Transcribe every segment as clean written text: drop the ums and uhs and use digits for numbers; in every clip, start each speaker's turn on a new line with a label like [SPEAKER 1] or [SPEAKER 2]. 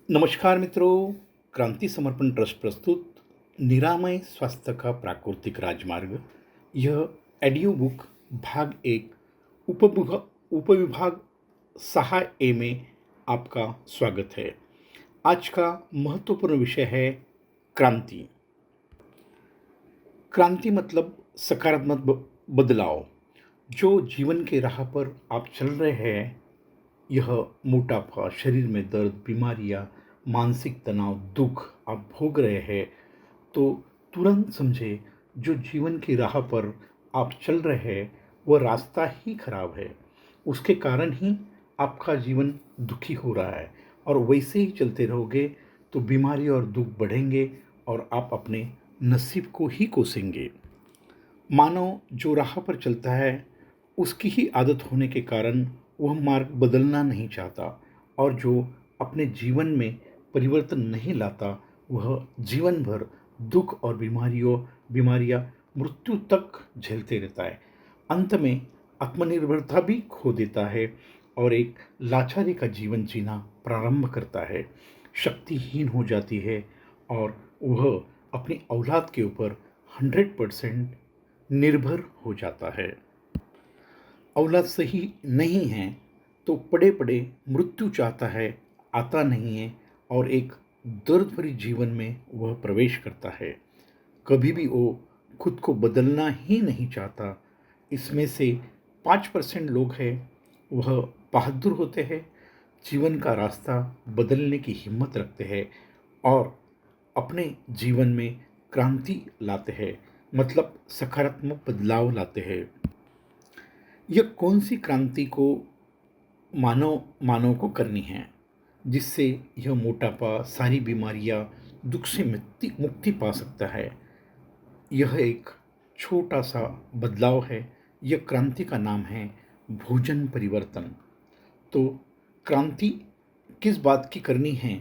[SPEAKER 1] नमस्कार मित्रों, क्रांति समर्पण ट्रस्ट प्रस्तुत निरामय स्वास्थ्य का प्राकृतिक राजमार्ग, यह ऑडियो बुक भाग 1 उपविभाग 6A में आपका स्वागत है। आज का महत्वपूर्ण विषय है क्रांति। क्रांति मतलब सकारात्मक बदलाव। जो जीवन के राह पर आप चल रहे हैं, यह मोटापा, शरीर में दर्द, बीमारियां, मानसिक तनाव, दुख आप भोग रहे हैं, तो तुरंत समझे जो जीवन की राह पर आप चल रहे हैं वह रास्ता ही खराब है। उसके कारण ही आपका जीवन दुखी हो रहा है, और वैसे ही चलते रहोगे तो बीमारी और दुख बढ़ेंगे और आप अपने नसीब को ही कोसेंगे। मानव जो राह पर चलता है उसकी ही आदत होने के कारण वह मार्ग बदलना नहीं चाहता, और जो अपने जीवन में परिवर्तन नहीं लाता वह जीवन भर दुख और बीमारियां मृत्यु तक झेलते रहता है। अंत में आत्मनिर्भरता भी खो देता है और एक लाचारी का जीवन जीना प्रारंभ करता है। शक्तिहीन हो जाती है और वह अपनी औलाद के ऊपर 100% निर्भर हो जाता है। औलाद सही नहीं है तो पड़े पड़े मृत्यु चाहता है, आता नहीं है, और एक दर्द भरी जीवन में वह प्रवेश करता है। कभी भी वो खुद को बदलना ही नहीं चाहता। इसमें से 5% लोग हैं, वह बहादुर होते हैं, जीवन का रास्ता बदलने की हिम्मत रखते हैं और अपने जीवन में क्रांति लाते हैं, मतलब सकारात्मक बदलाव लाते हैं। यह कौन सी क्रांति को मानव को करनी है जिससे यह मोटापा, सारी बीमारियां, दुख से मुक्ति पा सकता है? यह एक छोटा सा बदलाव है। यह क्रांति का नाम है भोजन परिवर्तन। तो क्रांति किस बात की करनी है?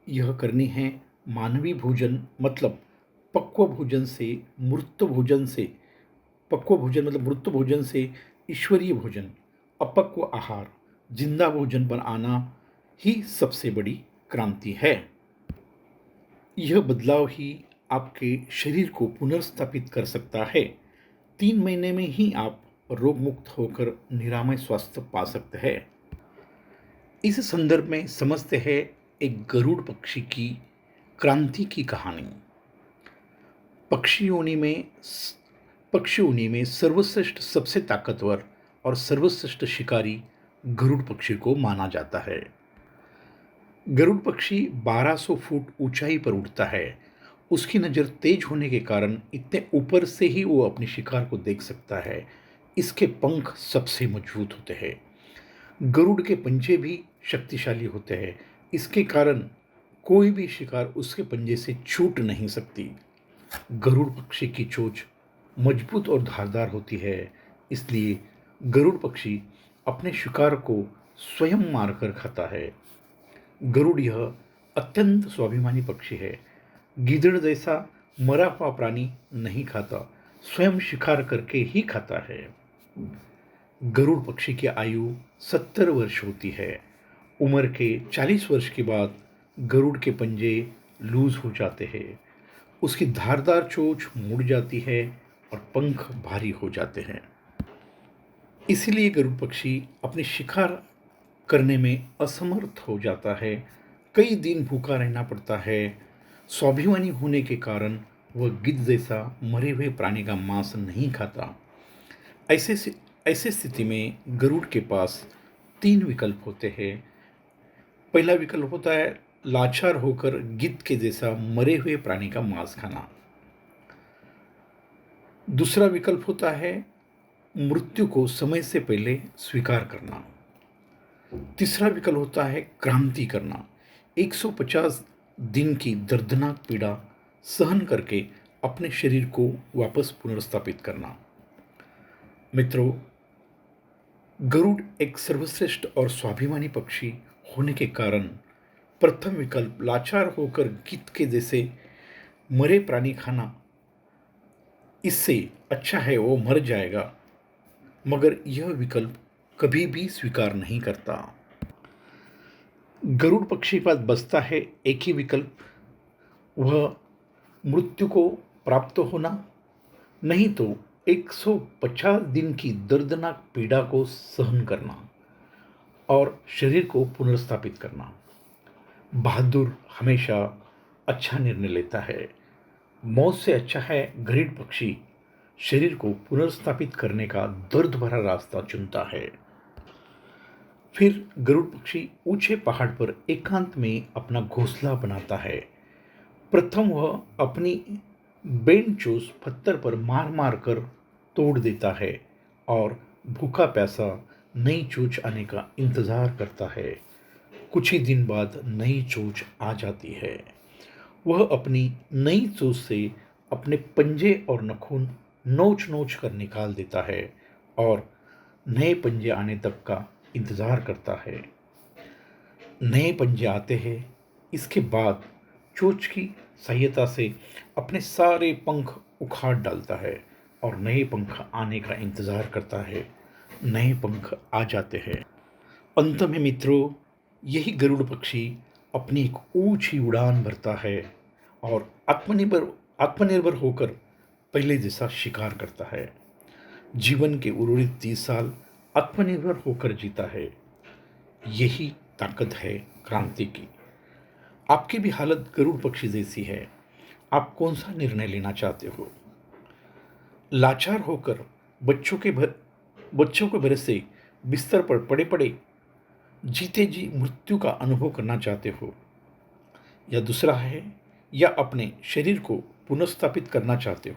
[SPEAKER 1] यह करनी है मानवीय भोजन, मतलब पक्व भोजन से मूर्त भोजन से, पक्व भोजन मतलब मृत भोजन से ईश्वरीय भोजन, अपक्व आहार, जिंदा भोजन पर आना ही सबसे बड़ी क्रांति है। यह बदलाव ही आपके शरीर को पुनर्स्थापित कर सकता है। 3 महीने में ही आप रोग मुक्त होकर निरामय स्वास्थ्य पा सकते हैं। इस संदर्भ में समझते हैं एक गरुड़ पक्षी की क्रांति की कहानी। पक्षी योनि में सर्वश्रेष्ठ, सबसे ताकतवर और सर्वश्रेष्ठ शिकारी गरुड़ पक्षी को माना जाता है। गरुड़ पक्षी 1200 फुट ऊंचाई पर उड़ता है। उसकी नज़र तेज होने के कारण इतने ऊपर से ही वो अपने शिकार को देख सकता है। इसके पंख सबसे मजबूत होते हैं। गरुड़ के पंजे भी शक्तिशाली होते हैं। इसके कारण कोई भी शिकार उसके पंजे से छूट नहीं सकती। गरुड़ पक्षी की चोंच मजबूत और धारदार होती है, इसलिए गरुड़ पक्षी अपने शिकार को स्वयं मारकर खाता है। गरुड़ यह अत्यंत स्वाभिमानी पक्षी है। गीदड़ जैसा मरा हुआ प्राणी नहीं खाता, स्वयं शिकार करके ही खाता है। गरुड़ पक्षी की आयु 70 वर्ष होती है। उम्र के 40 वर्ष के बाद गरुड़ के पंजे लूज हो जाते हैं, उसकी धारदार चोंच मुड़ जाती है और पंख भारी हो जाते हैं। इसलिए गरुड़ पक्षी अपने शिकार करने में असमर्थ हो जाता है। कई दिन भूखा रहना पड़ता है। स्वाभिमानी होने के कारण वह गिद्ध जैसा मरे हुए प्राणी का मांस नहीं खाता। ऐसे स्थिति में गरुड़ के पास 3 विकल्प होते हैं। पहला विकल्प होता है लाचार होकर गिद्ध के जैसा मरे हुए प्राणी का मांस खाना। दूसरा विकल्प होता है मृत्यु को समय से पहले स्वीकार करना। तीसरा विकल्प होता है क्रांति करना, 150 दिन की दर्दनाक पीड़ा सहन करके अपने शरीर को वापस पुनर्स्थापित करना। मित्रों, गरुड़ एक सर्वश्रेष्ठ और स्वाभिमानी पक्षी होने के कारण प्रथम विकल्प लाचार होकर गिद्ध के जैसे मरे प्राणी खाना इससे अच्छा है वो मर जाएगा, मगर यह विकल्प कभी भी स्वीकार नहीं करता। गरुड़ पक्षी के पास बचता है एक ही विकल्प, वह मृत्यु को प्राप्त होना, नहीं तो 150 दिन की दर्दनाक पीड़ा को सहन करना और शरीर को पुनर्स्थापित करना। बहादुर हमेशा अच्छा निर्णय लेता है। मौत से अच्छा है गरुड़ पक्षी शरीर को पुनर्स्थापित करने का दर्द भरा रास्ता चुनता है। फिर गरुड़ पक्षी ऊंचे पहाड़ पर एकांत में अपना घोंसला बनाता है। प्रथम वह अपनी बेन चोंच पत्थर पर मार मार कर तोड़ देता है और भूखा प्यासा नई चोंच आने का इंतजार करता है। कुछ ही दिन बाद नई चोंच आ जाती है। वह अपनी नई चोंच से अपने पंजे और नाखून नोच नोच कर निकाल देता है और नए पंजे आने तक का इंतजार करता है। नए पंजे आते हैं, इसके बाद चोंच की सहायता से अपने सारे पंख उखाड़ डालता है और नए पंख आने का इंतजार करता है। नए पंख आ जाते हैं। अंत में मित्रों, यही गरुड़ पक्षी अपनी एक ऊंची उड़ान भरता है और आत्मनिर्भर आत्मनिर्भर होकर पहले जैसा शिकार करता है। जीवन के उर्वरित 30 साल आत्मनिर्भर होकर जीता है। यही ताकत है क्रांति की। आपकी भी हालत गरुड़ पक्षी जैसी है। आप कौन सा निर्णय लेना चाहते हो? लाचार होकर बच्चों के भरोसे बिस्तर पर पड़े पड़े जीते जी मृत्यु का अनुभव करना चाहते हो, या दूसरा है, या अपने शरीर को पुनर्स्थापित करना चाहते हो?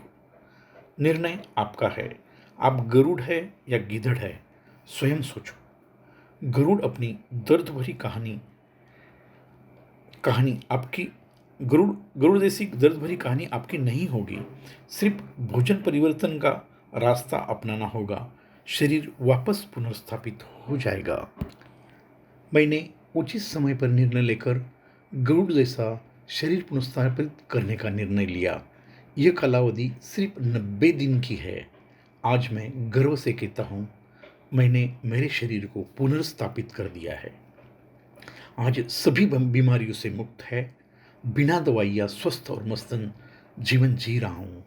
[SPEAKER 1] निर्णय आपका है। आप गरुड़ है या गीदड़ है, स्वयं सोचो। गरुड़ अपनी दर्द भरी कहानी कहानी आपकी गरुड़ गरुड़ जैसी दर्द भरी कहानी आपकी नहीं होगी। सिर्फ भोजन परिवर्तन का रास्ता अपनाना होगा। शरीर वापस पुनर्स्थापित हो जाएगा। मैंने उचित समय पर निर्णय लेकर गरुड़ जैसा शरीर पुनर्स्थापित करने का निर्णय लिया। यह कालावधि सिर्फ 90 दिन की है। आज मैं गर्व से कहता हूँ, मैंने मेरे शरीर को पुनर्स्थापित कर दिया है। आज सभी बीमारियों से मुक्त है। बिना दवाइयाँ स्वस्थ और मस्तन जीवन जी रहा हूँ।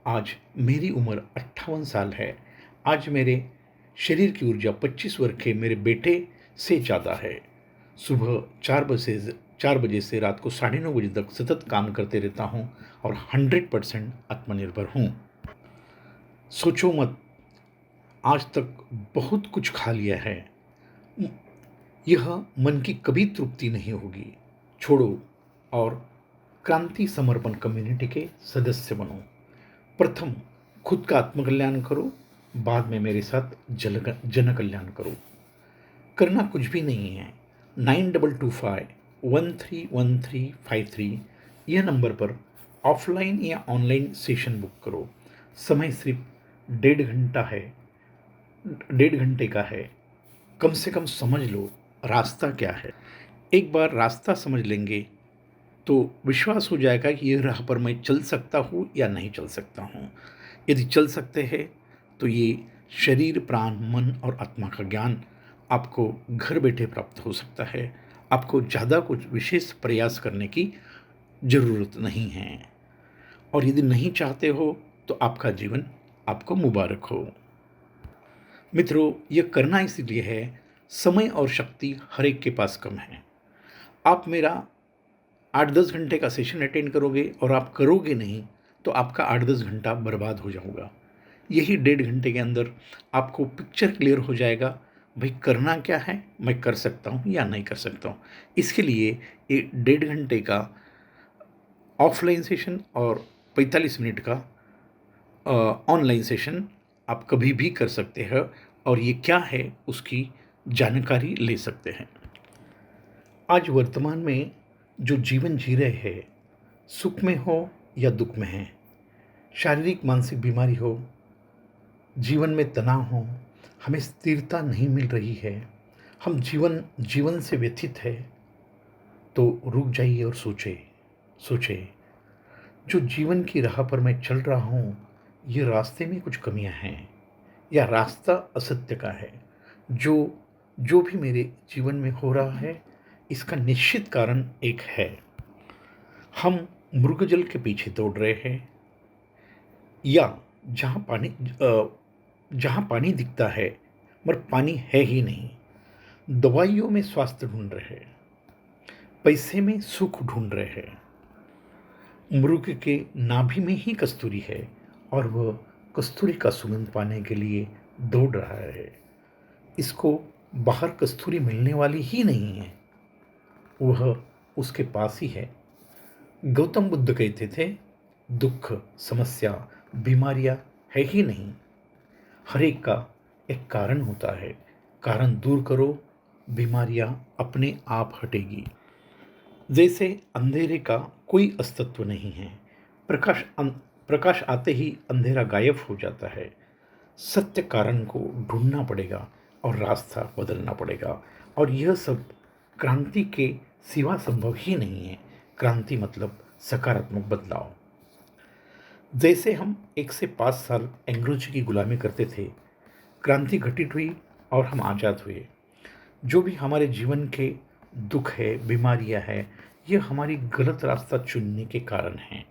[SPEAKER 1] आज मेरी उम्र 58 साल है। आज मेरे शरीर की ऊर्जा 25 वर्ष के मेरे बेटे से ज़्यादा है। सुबह 4 बजे से रात को 9:30 बजे तक सतत काम करते रहता हूँ और 100% आत्मनिर्भर हूँ। सोचो मत, आज तक बहुत कुछ खा लिया है। यह मन की कभी तृप्ति नहीं होगी। छोड़ो और क्रांति समर्पण कम्युनिटी के सदस्य बनो। प्रथम खुद का आत्मकल्याण करो, बाद में मेरे साथ जन कल्याण करो। करना कुछ भी नहीं है। 9225 131353 यह नंबर पर ऑफलाइन या ऑनलाइन सेशन बुक करो। समय सिर्फ 1.5 घंटे का है। कम से कम समझ लो रास्ता क्या है। एक बार रास्ता समझ लेंगे तो विश्वास हो जाएगा कि यह राह पर मैं चल सकता हूँ या नहीं चल सकता हूँ। यदि चल सकते हैं तो ये शरीर, प्राण, मन और आत्मा का ज्ञान आपको घर बैठे प्राप्त हो सकता है। आपको ज़्यादा कुछ विशेष प्रयास करने की ज़रूरत नहीं है। और यदि नहीं चाहते हो तो आपका जीवन आपको मुबारक हो। मित्रों, यह करना इसलिए है, समय और शक्ति हर एक के पास कम है। आप मेरा 8-10 घंटे का सेशन अटेंड करोगे और आप करोगे नहीं तो आपका 8-10 घंटा बर्बाद हो जाऊँगा। यही 1.5 घंटे के अंदर आपको पिक्चर क्लियर हो जाएगा, भाई करना क्या है, मैं कर सकता हूँ या नहीं कर सकता हूँ। इसके लिए ये 1.5 घंटे का ऑफलाइन सेशन और 45 मिनट का ऑनलाइन सेशन आप कभी भी कर सकते हैं और ये क्या है उसकी जानकारी ले सकते हैं। आज वर्तमान में जो जीवन जी रहे हैं, सुख में हो या दुख में है, शारीरिक मानसिक बीमारी हो, जीवन में तनाव हो, हमें स्थिरता नहीं मिल रही है, हम जीवन से व्यथित है, तो रुक जाइए और सोचें। जो जीवन की राह पर मैं चल रहा हूँ, ये रास्ते में कुछ कमियां हैं या रास्ता असत्य का है। जो जो भी मेरे जीवन में हो रहा है, इसका निश्चित कारण एक है। हम मृगजल के पीछे दौड़ रहे हैं, या जहाँ पानी जहाँ पानी दिखता है मगर पानी है ही नहीं। दवाइयों में स्वास्थ्य ढूंढ रहे हैं, पैसे में सुख ढूंढ रहे हैं। मृग के नाभि में ही कस्तूरी है और वह कस्तूरी का सुगंध पाने के लिए दौड़ रहा है। इसको बाहर कस्तूरी मिलने वाली ही नहीं है, वह उसके पास ही है। गौतम बुद्ध कहते थे, दुख, समस्या, बीमारियां है ही नहीं, हर एक का एक कारण होता है। कारण दूर करो, बीमारियां अपने आप हटेगी। जैसे अंधेरे का कोई अस्तित्व नहीं है, प्रकाश आते ही अंधेरा गायब हो जाता है। सत्य कारण को ढूंढना पड़ेगा और रास्ता बदलना पड़ेगा, और यह सब क्रांति के सिवा संभव ही नहीं है। क्रांति मतलब सकारात्मक बदलाव। जैसे हम 1 से 5 साल अंग्रेजी की गुलामी करते थे, क्रांति घटित हुई और हम आज़ाद हुए। जो भी हमारे जीवन के दुख है, बीमारियां है, यह हमारी गलत रास्ता चुनने के कारण हैं।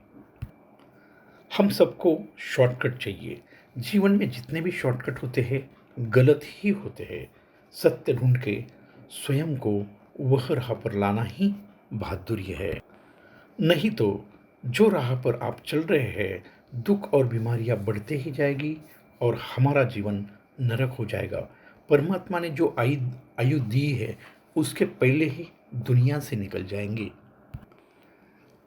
[SPEAKER 1] हम सबको शॉर्टकट चाहिए। जीवन में जितने भी शॉर्टकट होते हैं, गलत ही होते हैं। सत्य ढूंढ के स्वयं को वह राह पर लाना ही बहादुरी है। नहीं तो जो राह पर आप चल रहे हैं, दुख और बीमारियां बढ़ते ही जाएगी और हमारा जीवन नरक हो जाएगा। परमात्मा ने जो आयु दी है, उसके पहले ही दुनिया से निकल जाएंगे।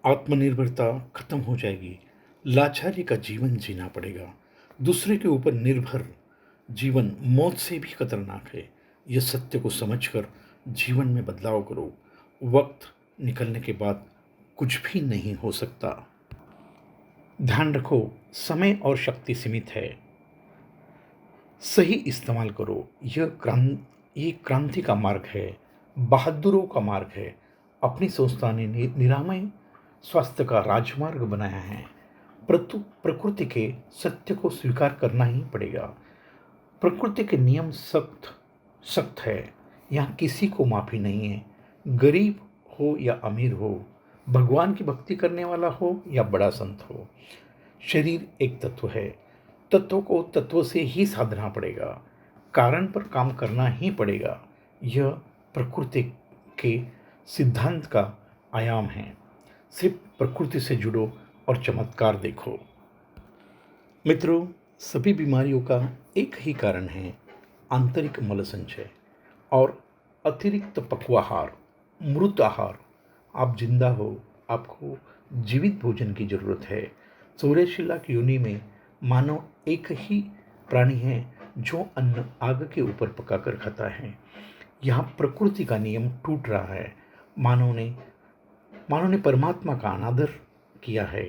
[SPEAKER 1] आत्मनिर्भरता खत्म हो जाएगी। लाचारी का जीवन जीना पड़ेगा। दूसरे के ऊपर निर्भर जीवन मौत से भी खतरनाक है। यह सत्य को समझकर जीवन में बदलाव करो। वक्त निकलने के बाद कुछ भी नहीं हो सकता। ध्यान रखो, समय और शक्ति सीमित है, सही इस्तेमाल करो। ये क्रांति का मार्ग है, बहादुरों का मार्ग है। अपनी संस्था ने निरामय स्वास्थ्य का राजमार्ग बनाया है। प्रकृति के सत्य को स्वीकार करना ही पड़ेगा। प्रकृति के नियम सख्त सख्त है, यहाँ किसी को माफ़ी नहीं है। गरीब हो या अमीर हो, भगवान की भक्ति करने वाला हो या बड़ा संत हो, शरीर एक तत्व है। तत्व को तत्व से ही साधना पड़ेगा, कारण पर काम करना ही पड़ेगा। यह प्रकृति के सिद्धांत का आयाम है। सिर्फ प्रकृति से जुड़ो और चमत्कार देखो। मित्रों, सभी बीमारियों का एक ही कारण है, आंतरिक मल संचय और अतिरिक्त पक्वाहार, मृत आहार। आप जिंदा हो, आपको जीवित भोजन की जरूरत है। सूर्यशिला की योनि में मानव एक ही प्राणी है जो अन्न आग के ऊपर पकाकर खाता है। यहाँ प्रकृति का नियम टूट रहा है। मानव ने परमात्मा का अनादर किया है,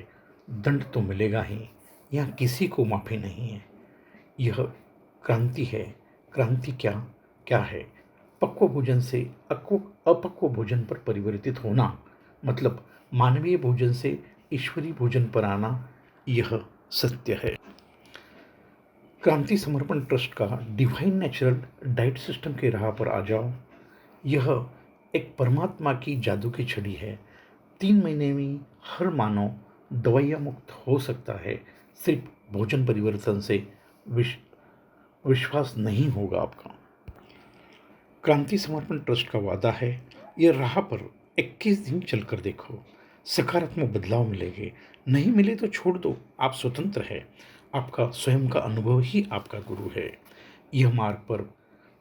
[SPEAKER 1] दंड तो मिलेगा ही। यहाँ किसी को माफ़ी नहीं है। यह क्रांति है। क्रांति क्या क्या है? पक्व भोजन से अपक्व भोजन पर परिवर्तित होना, मतलब मानवीय भोजन से ईश्वरीय भोजन पर आना, यह सत्य है। क्रांति समर्पण ट्रस्ट का डिवाइन नेचुरल डाइट सिस्टम के राह पर आ जाओ। यह एक परमात्मा की जादू की छड़ी है। 3 महीने में हर मानव दवाइयाँ मुक्त हो सकता है। सिर्फ भोजन परिवर्तन से विश्वास नहीं होगा आपका। क्रांति समर्पण ट्रस्ट का वादा है, यह राह पर 21 दिन चलकर देखो, सकारात्मक बदलाव मिलेंगे। नहीं मिले तो छोड़ दो, आप स्वतंत्र हैं। आपका स्वयं का अनुभव ही आपका गुरु है। यह मार्ग पर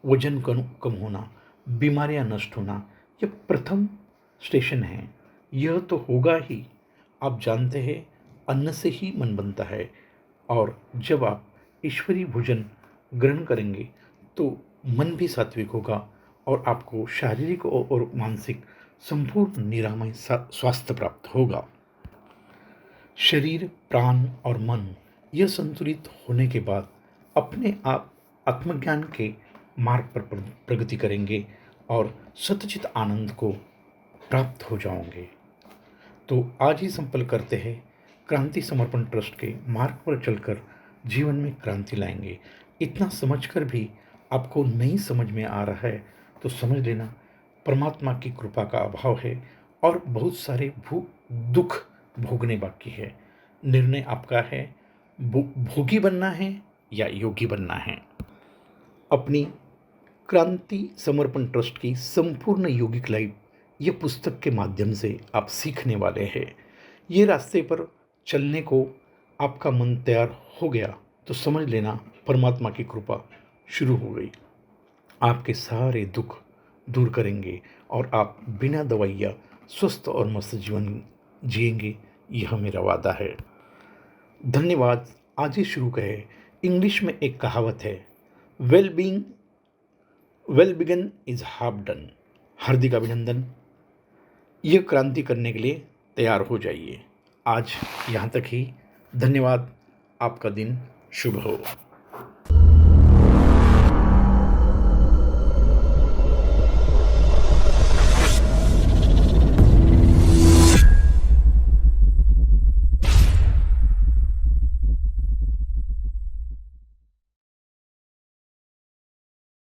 [SPEAKER 1] वजन कम होना, बीमारियां नष्ट होना, यह प्रथम स्टेशन है। यह तो होगा ही। आप जानते हैं, अन्न से ही मन बनता है, और जब आप ईश्वरीय भोजन ग्रहण करेंगे तो मन भी सात्विक होगा और आपको शारीरिक और मानसिक संपूर्ण निरामय स्वास्थ्य प्राप्त होगा। शरीर, प्राण और मन यह संतुलित होने के बाद अपने आप आत्मज्ञान के मार्ग पर प्रगति करेंगे और सतचित आनंद को प्राप्त हो जाओगे। तो आज ही संपर्क करते हैं क्रांति समर्पण ट्रस्ट के मार्ग पर चलकर जीवन में क्रांति लाएंगे। इतना समझकर भी आपको नहीं समझ में आ रहा है तो समझ लेना परमात्मा की कृपा का अभाव है और बहुत सारे दुख भोगने बाकी है। निर्णय आपका है, भोगी बनना है या योगी बनना है। अपनी क्रांति समर्पण ट्रस्ट की संपूर्ण यौगिक लाइफ ये पुस्तक के माध्यम से आप सीखने वाले हैं। ये रास्ते पर चलने को आपका मन तैयार हो गया तो समझ लेना परमात्मा की कृपा शुरू हो गई। आपके सारे दुख दूर करेंगे और आप बिना दवाइयाँ स्वस्थ और मस्त जीवन जिएंगे, यह मेरा वादा है। धन्यवाद। आज ही शुरू करें। इंग्लिश में एक कहावत है, well being well begun is half done. हार्दिक अभिनंदन। ये क्रांति करने के लिए तैयार हो जाइए। आज यहाँ तक ही। धन्यवाद। आपका दिन शुभ हो।